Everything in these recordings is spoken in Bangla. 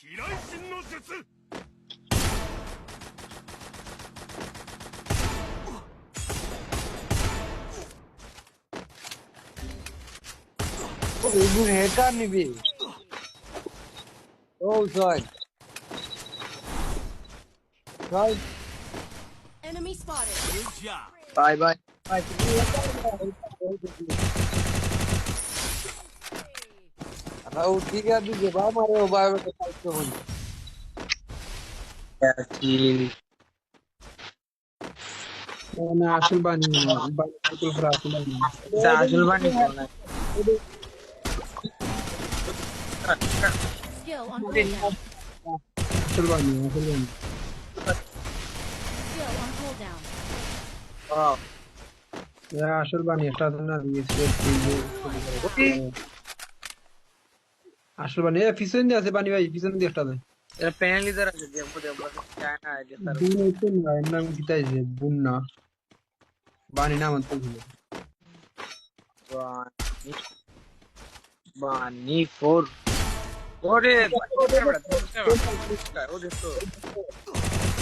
You hater nibi. Oh, sorry. Right. Enemy spotted. Good job. Bye bye. Bye. How ठीक है अभी जब हमारे मोबाइल में टाइप तो होनी Yasin. انا আসল বানি বানি করে আসল বানি Asal bani kau nak. Skill on cooldown. আসল বানি Skill on cooldown. Wow. আসল বানি একটা আছে না আসল বানি পিছন দিয়ে আছে বানি ভাই পিছন দিয়ে একটা আছে Era penal idhar aja dia kya na idea sir. বুন হচ্ছে না এর নাম কি তাই যে বুন না বানি নাম তো ছিল Bani 4. Ore bada. Oh desto.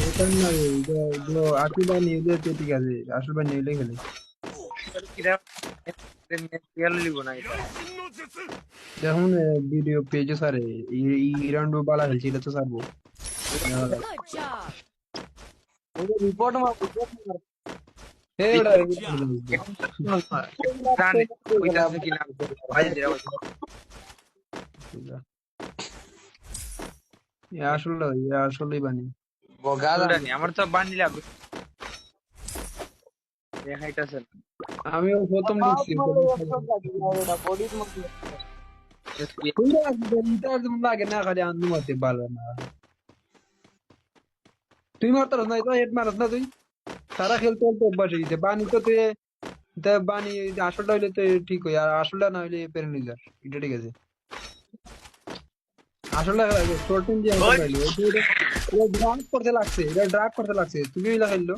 এটা না এগুলো আকি বানি এদের তো ঠিক আছে আসল বানি এলে খেলে Kira real libo na ita. দেখুন ভিডিও পেজে সারে এই রাউন্ড বালা খেলছি এটা তো সারবো Good job. रिपोर्ट में এই ওটা Run. Oita se kina. Aja dira. আসলেই বানি Bogda Ni amar to bani lagu. দেখাইতাছেন আমিও প্রথম দেখছি बॉडी में লাগে না খালি আন্দু মারতে পারবে না তুই মারতার না তো হেড মারত না তুই সারা খেলতে খেলতে অভ্যাস হয়ে গেছে বানি তো তুই বানি আসলটা হইলে তো ঠিক হয় আর আসলটা না হইলে পেরে নিয়ে যাস এটা ঠিক আছে আসলটা শর্টিং দিয়ে ড্রাগ করতে লাগছে এটা ড্রাগ করতে লাগছে তুমি ইলা খেললো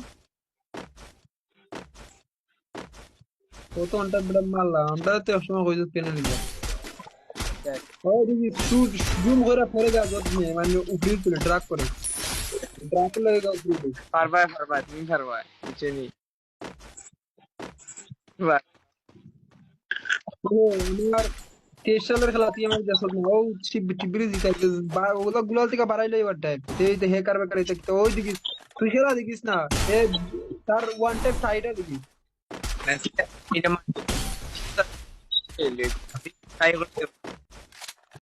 কত ঘন্টা বিরাম মারলাম আমরা তো সময় হয়েছে পেনে নিয়ে ও দিদি জুম করে পড়ে যা যত্নে মানে উপরে তুলে ড্রাগ করে ড্রাগ লাগে উপরে পারবা তুমি পারবা কিছু নেই বাহ আমার 23 সালের খেলা তুই আমার দেশ না ও টিবিরি জিতাইছে ওগুলো গুলাল থেকে বাড়াইলো এবার টাইপ তুই হে কারবে করে তো ওই দেখিস তুই খেলা দেখিস না এ তার ওয়ান টাইপ সাইডে দেখিস এটা তাই করতে